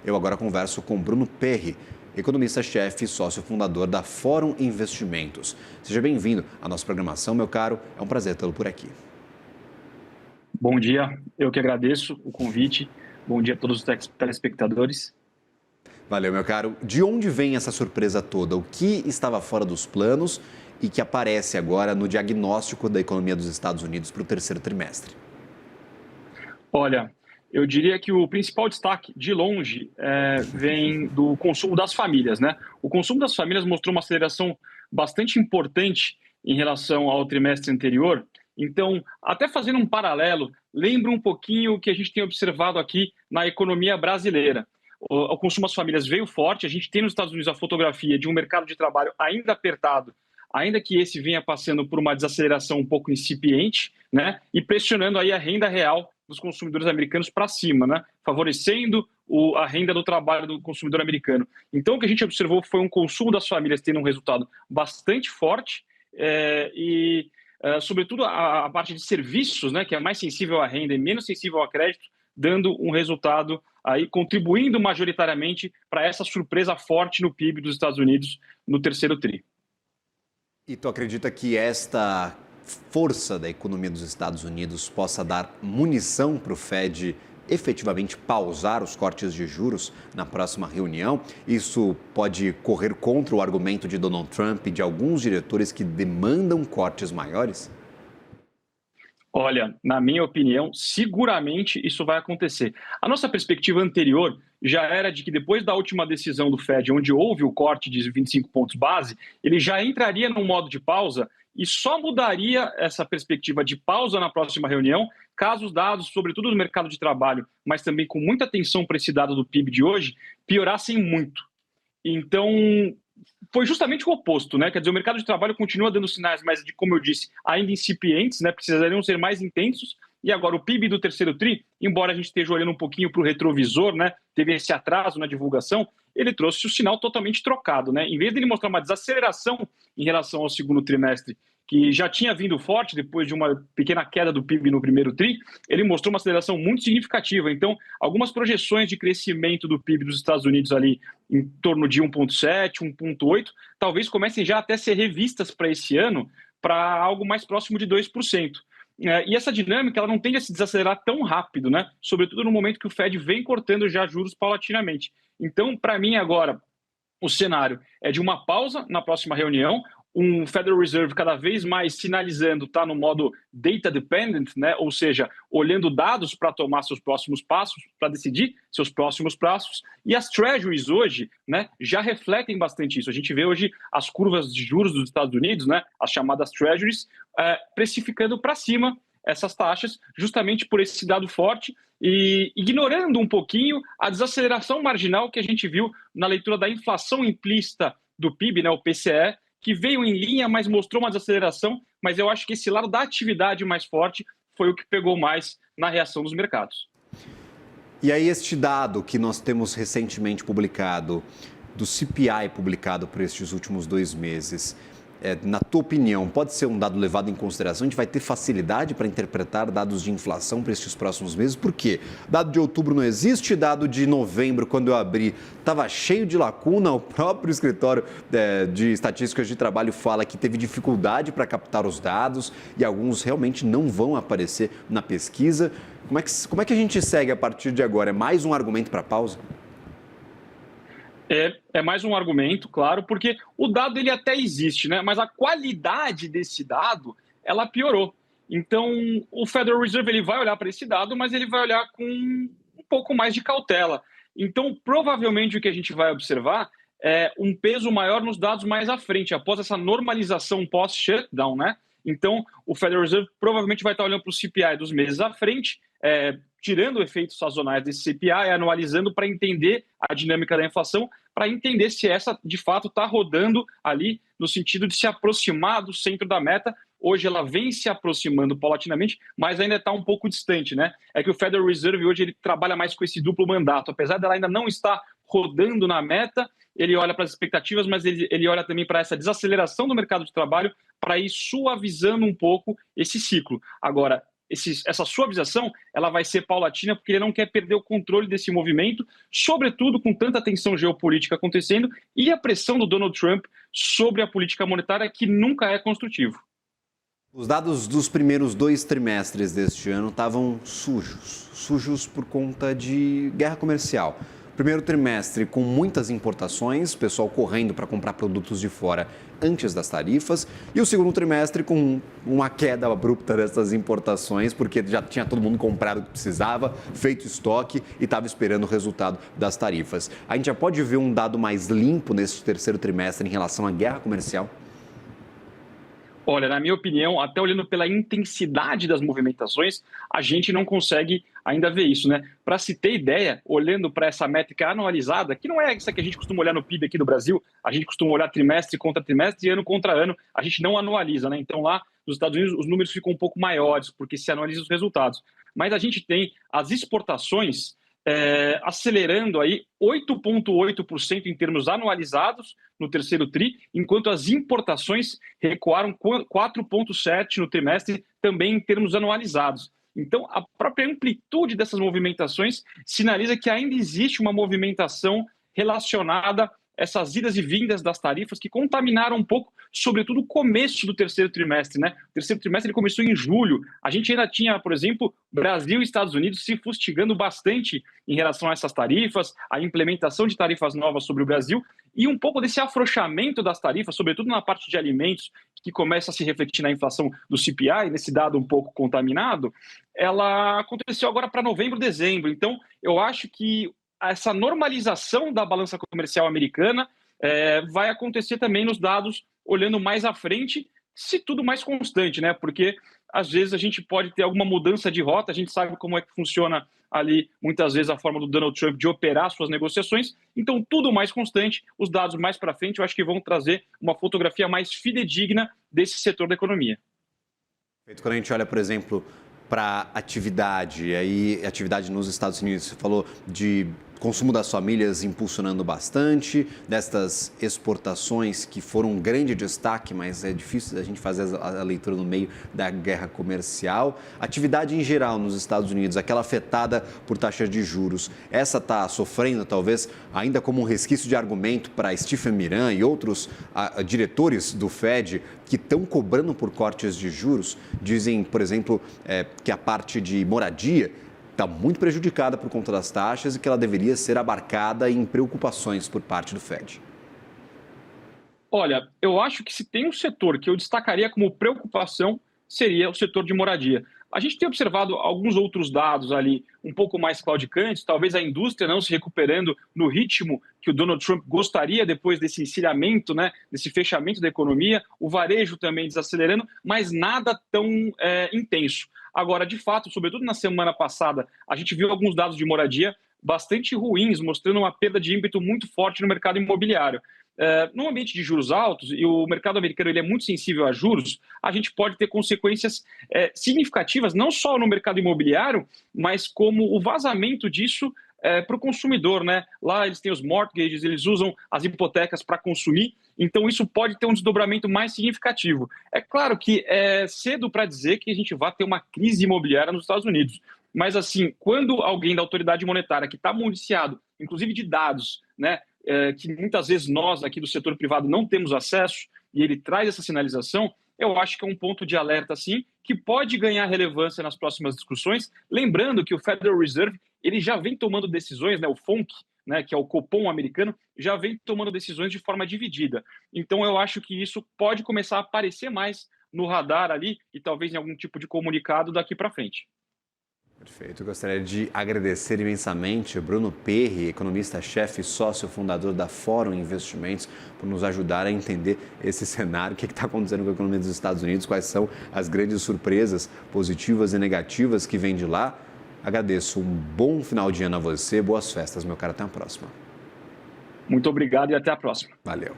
Eu agora converso com Bruno Perri, economista-chefe e sócio fundador da Fórum Investimentos. Seja bem-vindo à nossa programação, meu caro. É um prazer tê-lo por aqui. Bom dia, eu que agradeço o convite. Bom dia a todos os telespectadores. Valeu, meu caro. De onde vem essa surpresa toda? O que estava fora dos planos e que aparece agora no diagnóstico da economia dos Estados Unidos para o terceiro trimestre? Olha, eu diria que o principal destaque, de longe, vem do consumo das famílias, né? O consumo das famílias mostrou uma aceleração bastante importante em relação ao trimestre anterior. Então, até fazendo um paralelo, lembra um pouquinho o que a gente tem observado aqui na economia brasileira. O consumo das famílias veio forte, a gente tem nos Estados Unidos a fotografia de um mercado de trabalho ainda apertado, ainda que esse venha passando por uma desaceleração um pouco incipiente, né? E pressionando aí a renda real dos consumidores americanos para cima, né? Favorecendo a renda do trabalho do consumidor americano. Então, o que a gente observou foi um consumo das famílias tendo um resultado bastante forte sobretudo, a parte de serviços, né, que é mais sensível à renda e menos sensível ao crédito, dando um resultado aí, contribuindo majoritariamente para essa surpresa forte no PIB dos Estados Unidos no terceiro tri. E tu acredita que esta força da economia dos Estados Unidos possa dar munição para o Fed efetivamente pausar os cortes de juros na próxima reunião? Isso pode correr contra o argumento de Donald Trump e de alguns diretores que demandam cortes maiores? Olha, na minha opinião, seguramente isso vai acontecer. A nossa perspectiva anterior já era de que depois da última decisão do Fed, onde houve o corte de 25 pontos base, ele já entraria num modo de pausa e só mudaria essa perspectiva de pausa na próxima reunião caso os dados, sobretudo no mercado de trabalho, mas também com muita atenção para esse dado do PIB de hoje, piorassem muito. Então, foi justamente o oposto, né? Quer dizer, o mercado de trabalho continua dando sinais, mas, como eu disse, ainda incipientes, né? Precisariam ser mais intensos. E agora, o PIB do terceiro tri, embora a gente esteja olhando um pouquinho para o retrovisor, né? Teve esse atraso na divulgação, ele trouxe o sinal totalmente trocado, né? Em vez de ele mostrar uma desaceleração em relação ao segundo trimestre, que já tinha vindo forte depois de uma pequena queda do PIB no primeiro tri, ele mostrou uma aceleração muito significativa. Então, algumas projeções de crescimento do PIB dos Estados Unidos ali em torno de 1,7, 1,8, talvez comecem já até a ser revistas para esse ano para algo mais próximo de 2%. E essa dinâmica ela não tende a se desacelerar tão rápido, né? Sobretudo no momento que o Fed vem cortando já juros paulatinamente. Então, para mim agora, o cenário é de uma pausa na próxima reunião, um Federal Reserve cada vez mais sinalizando está no modo data dependent, né? Ou seja, olhando dados para tomar seus próximos passos, para decidir seus próximos passos. E as Treasuries hoje, né, já refletem bastante isso. A gente vê hoje as curvas de juros dos Estados Unidos, né, as chamadas Treasuries, precificando para cima essas taxas, justamente por esse dado forte e ignorando um pouquinho a desaceleração marginal que a gente viu na leitura da inflação implícita do PIB, né, o PCE, que veio em linha, mas mostrou uma desaceleração, mas eu acho que esse lado da atividade mais forte foi o que pegou mais na reação dos mercados. E aí este dado que nós temos recentemente publicado, do CPI publicado por estes últimos 2 meses, na tua opinião, pode ser um dado levado em consideração? A gente vai ter facilidade para interpretar dados de inflação para estes próximos meses? Por quê? Dado de outubro não existe, dado de novembro, quando eu abri, estava cheio de lacuna. O próprio escritório de estatísticas de trabalho fala que teve dificuldade para captar os dados e alguns realmente não vão aparecer na pesquisa. Como é que a gente segue a partir de agora? É mais um argumento para pausa? É mais um argumento, claro, porque o dado ele até existe, né? Mas a qualidade desse dado, ela piorou. Então, o Federal Reserve ele vai olhar para esse dado, mas ele vai olhar com um pouco mais de cautela. Então, provavelmente o que a gente vai observar é um peso maior nos dados mais à frente, após essa normalização pós-shutdown, né? Então, o Federal Reserve provavelmente vai estar olhando para o CPI dos meses à frente, tirando efeitos sazonais desse CPI, analisando para entender a dinâmica da inflação, para entender se essa, de fato, está rodando ali no sentido de se aproximar do centro da meta. Hoje ela vem se aproximando paulatinamente, mas ainda está um pouco distante, né? É que o Federal Reserve hoje ele trabalha mais com esse duplo mandato. Apesar dela ainda não estar rodando na meta, ele olha para as expectativas, mas ele olha também para essa desaceleração do mercado de trabalho para ir suavizando um pouco esse ciclo. Agora, essa suavização ela vai ser paulatina, porque ele não quer perder o controle desse movimento, sobretudo com tanta tensão geopolítica acontecendo e a pressão do Donald Trump sobre a política monetária, que nunca é construtivo. Os dados dos primeiros 2 trimestres deste ano estavam sujos por conta de guerra comercial. Primeiro trimestre com muitas importações, pessoal correndo para comprar produtos de fora antes das tarifas, e o segundo trimestre com uma queda abrupta dessas importações, porque já tinha todo mundo comprado o que precisava, feito estoque e estava esperando o resultado das tarifas. A gente já pode ver um dado mais limpo nesse terceiro trimestre em relação à guerra comercial? Olha, na minha opinião, até olhando pela intensidade das movimentações, a gente não consegue ainda ver isso, né? Para se ter ideia, olhando para essa métrica anualizada, que não é essa que a gente costuma olhar no PIB aqui do Brasil, a gente costuma olhar trimestre contra trimestre e ano contra ano, a gente não anualiza, né? Então lá nos Estados Unidos os números ficam um pouco maiores, porque se analisa os resultados. Mas a gente tem as exportações acelerando aí 8,8% em termos anualizados no terceiro TRI, enquanto as importações recuaram 4,7% no trimestre, também em termos anualizados. Então, a própria amplitude dessas movimentações sinaliza que ainda existe uma movimentação relacionada a essas idas e vindas das tarifas que contaminaram um pouco, sobretudo o começo do terceiro trimestre, né? O terceiro trimestre ele começou em julho. A gente ainda tinha, por exemplo, Brasil e Estados Unidos se fustigando bastante em relação a essas tarifas, a implementação de tarifas novas sobre o Brasil e um pouco desse afrouxamento das tarifas, sobretudo na parte de alimentos, que começa a se refletir na inflação do CPI, nesse dado um pouco contaminado, ela aconteceu agora para novembro, dezembro. Então, eu acho que essa normalização da balança comercial americana vai acontecer também nos dados, olhando mais à frente, se tudo mais constante, né? Porque às vezes a gente pode ter alguma mudança de rota, a gente sabe como é que funciona ali, muitas vezes, a forma do Donald Trump de operar suas negociações. Então, tudo mais constante, os dados mais para frente, eu acho que vão trazer uma fotografia mais fidedigna desse setor da economia. Quando a gente olha, por exemplo, para atividade, aí atividade nos Estados Unidos, você falou de consumo das famílias impulsionando bastante, destas exportações que foram um grande destaque, mas é difícil a gente fazer a leitura no meio da guerra comercial. Atividade em geral nos Estados Unidos, aquela afetada por taxas de juros, essa está sofrendo talvez ainda como um resquício de argumento para Stephen Miran e outros diretores do Fed que estão cobrando por cortes de juros. Dizem, por exemplo, que a parte de moradia está muito prejudicada por conta das taxas e que ela deveria ser abarcada em preocupações por parte do Fed. Olha, eu acho que se tem um setor que eu destacaria como preocupação, seria o setor de moradia. A gente tem observado alguns outros dados ali um pouco mais claudicantes, talvez a indústria não se recuperando no ritmo que o Donald Trump gostaria depois desse encilhamento, né, desse fechamento da economia, o varejo também desacelerando, mas nada tão intenso. Agora, de fato, sobretudo na semana passada, a gente viu alguns dados de moradia bastante ruins, mostrando uma perda de ímpeto muito forte no mercado imobiliário. No ambiente de juros altos, e o mercado americano ele é muito sensível a juros, a gente pode ter consequências significativas, não só no mercado imobiliário, mas como o vazamento disso para o consumidor, né? Lá eles têm os mortgages, eles usam as hipotecas para consumir, então isso pode ter um desdobramento mais significativo. É claro que é cedo para dizer que a gente vai ter uma crise imobiliária nos Estados Unidos, mas assim, quando alguém da autoridade monetária que está municiado, inclusive de dados, né, que muitas vezes nós aqui do setor privado não temos acesso, e ele traz essa sinalização, eu acho que é um ponto de alerta, sim, que pode ganhar relevância nas próximas discussões. Lembrando que o Federal Reserve ele já vem tomando decisões, né, o FONC, né, que é o Copom americano, já vem tomando decisões de forma dividida. Então, eu acho que isso pode começar a aparecer mais no radar ali e talvez em algum tipo de comunicado daqui para frente. Perfeito. Eu gostaria de agradecer imensamente Bruno Perri, economista-chefe e sócio fundador da Fórum Investimentos, por nos ajudar a entender esse cenário, o que está acontecendo com a economia dos Estados Unidos, quais são as grandes surpresas positivas e negativas que vêm de lá. Agradeço. Um bom final de ano a você, boas festas, meu caro. Até a próxima. Muito obrigado e até a próxima. Valeu.